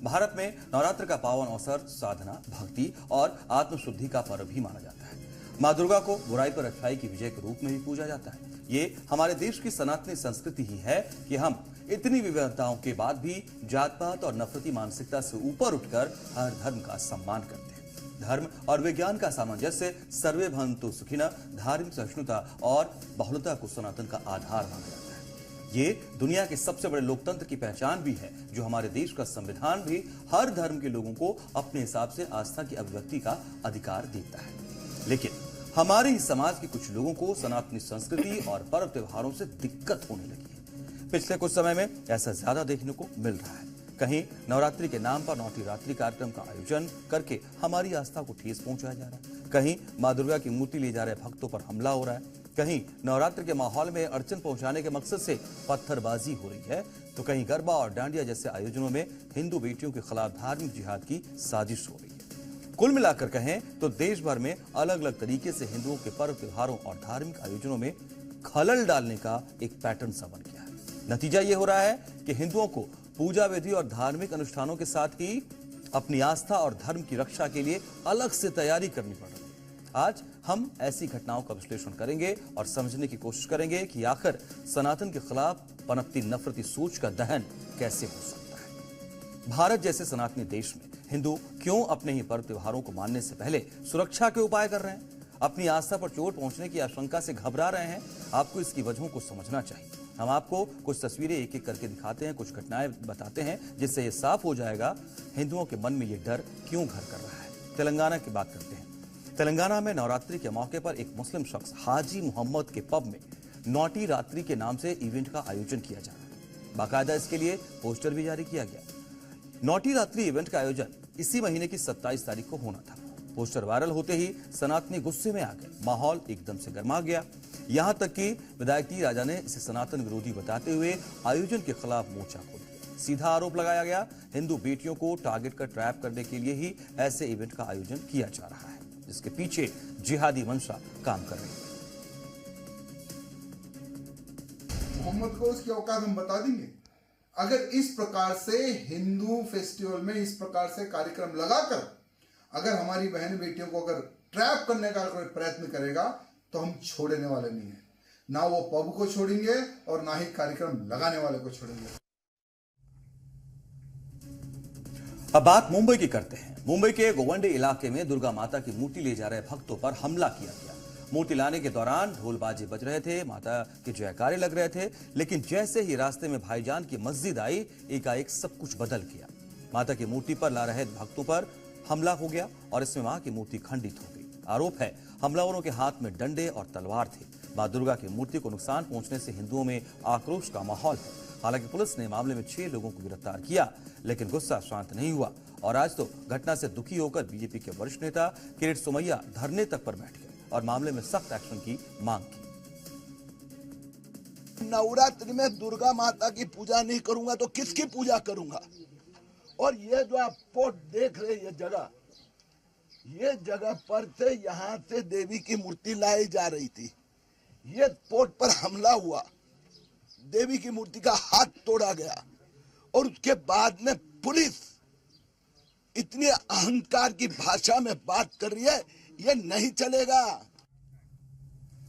भारत में नवरात्र का पावन अवसर साधना, भक्ति और आत्मशुद्धि का पर्व भी माना जाता है। माँ दुर्गा को बुराई पर अच्छाई की विजय के रूप में भी पूजा जाता है। ये हमारे देश की सनातनी संस्कृति ही है कि हम इतनी विविधताओं के बाद भी जात पात और नफरती मानसिकता से ऊपर उठकर हर धर्म का सम्मान करते हैं। धर्म और विज्ञान का सामंजस्य, सर्वे भवन्तु सुखिनः, धार्मिक सहिष्णुता और बहुलता को सनातन का आधार माना जाता है। ये दुनिया के सबसे बड़े लोकतंत्र की पहचान भी है, जो हमारे देश का संविधान भी हर धर्म के लोगों को अपने हिसाब से आस्था की अभिव्यक्ति का अधिकार देता है। लेकिन हमारे ही समाज के कुछ लोगों को सनातनी संस्कृति और पर्व त्योहारों से दिक्कत होने लगी है। पिछले कुछ समय में ऐसा ज्यादा देखने को मिल रहा है। कहीं नवरात्रि के नाम पर नौटी रात्रि कार्यक्रम का आयोजन करके हमारी आस्था को ठेस पहुंचाया जा रहा है। कहीं मां दुर्गा की मूर्ति ले जा रहे भक्तों पर हमला हो रहा है। कहीं नवरात्र के माहौल में अड़चन पहुंचाने के मकसद से पत्थरबाजी हो रही है, तो कहीं गरबा और डांडिया जैसे आयोजनों में हिंदू बेटियों के खिलाफ धार्मिक जिहाद की साजिश हो रही है। कुल मिलाकर कहें तो देश भर में अलग अलग तरीके से हिंदुओं के पर्व त्योहारों और धार्मिक आयोजनों में खलल डालने का एक पैटर्न सा बन गया है। नतीजा ये हो रहा है कि हिंदुओं को पूजा विधि और धार्मिक अनुष्ठानों के साथ ही अपनी आस्था और धर्म की रक्षा के लिए अलग से तैयारी करनी पड़ रही है। आज हम ऐसी घटनाओं का विश्लेषण करेंगे और समझने की कोशिश करेंगे कि आखिर सनातन के खिलाफ पनपती नफरती सोच का दहन कैसे हो सकता है। भारत जैसे सनातनी देश में हिंदू क्यों अपने ही पर्व त्योहारों को मानने से पहले सुरक्षा के उपाय कर रहे हैं, अपनी आस्था पर चोट पहुंचने की आशंका से घबरा रहे हैं? आपको इसकी वजहों को समझना चाहिए। हम आपको कुछ तस्वीरें एक एक करके दिखाते हैं, कुछ घटनाएं बताते हैं, जिससे यह साफ हो जाएगा हिंदुओं के मन में यह डर क्यों घर कर रहा है। तेलंगाना की बात करते हैं। तेलंगाना में नवरात्रि के मौके पर एक मुस्लिम शख्स हाजी मोहम्मद के पब में नौटी रात्रि के नाम से इवेंट का आयोजन किया जा रहा है। बाकायदा इसके लिए पोस्टर भी जारी किया गया। नौटी रात्रि इवेंट का आयोजन इसी महीने की 27 तारीख को होना था। पोस्टर वायरल होते ही सनातनी गुस्से में आ गए। माहौल एकदम से गर्मा गया। यहां तक कि विधायक टी राजा ने इसे सनातन विरोधी बताते हुए आयोजन के खिलाफ मोर्चा खोल दिया। सीधा आरोप लगाया गया, हिंदू बेटियों को टारगेट कर ट्रैप करने के लिए ही ऐसे इवेंट का आयोजन किया जा रहा है, जिसके पीछे जिहादी मंशा काम कर रही है। मोहम्मद को उसकी औकात हम बता देंगे। अगर इस प्रकार से हिंदू फेस्टिवल में इस प्रकार से कार्यक्रम लगाकर अगर हमारी बहन बेटियों को अगर ट्रैप करने का कोई प्रयत्न करेगा तो हम छोड़ने वाले नहीं है। ना वो पब को छोड़ेंगे और ना ही कार्यक्रम लगाने वाले को छोड़ेंगे। अब बात मुंबई की करते हैं। मुंबई के गोवंडे इलाके में दुर्गा माता की मूर्ति ले जा रहे भक्तों पर हमला किया गया। मूर्ति लाने के दौरान ढोल बाजे बज रहे थे, माता के जयकारे लग रहे थे, लेकिन जैसे ही रास्ते में भाईजान की मस्जिद आई, एकाएक सब कुछ बदल गया। माता की मूर्ति पर ला रहे भक्तों पर हमला हो गया और इसमें मां की मूर्ति खंडित हो गई। आरोप है हमलावरों के हाथ में डंडे और तलवार थे। मां दुर्गा की मूर्ति को नुकसान पहुंचने से हिंदुओं में आक्रोश का माहौल है। हालांकि पुलिस ने मामले में 6 लोगों को गिरफ्तार किया, लेकिन गुस्सा शांत नहीं हुआ और आज तो घटना से दुखी होकर बीजेपी के वरिष्ठ नेता किरीट सोमैया धरने तक पर बैठ गए और मामले में सख्त एक्शन की मांग की। नवरात्रि में दुर्गा माता की पूजा नहीं करूंगा तो किसकी पूजा करूंगा? और ये जो आप पोर्ट देख रहे हैं, ये जगह पर से यहाँ से देवी की मूर्ति लाई जा रही थी। ये पोर्ट पर हमला हुआ, देवी की मूर्ति का हाथ तोड़ा गया और उसके बाद में पुलिस इतनी अहंकार की भाषा में बात कर रही है। ये नहीं चलेगा।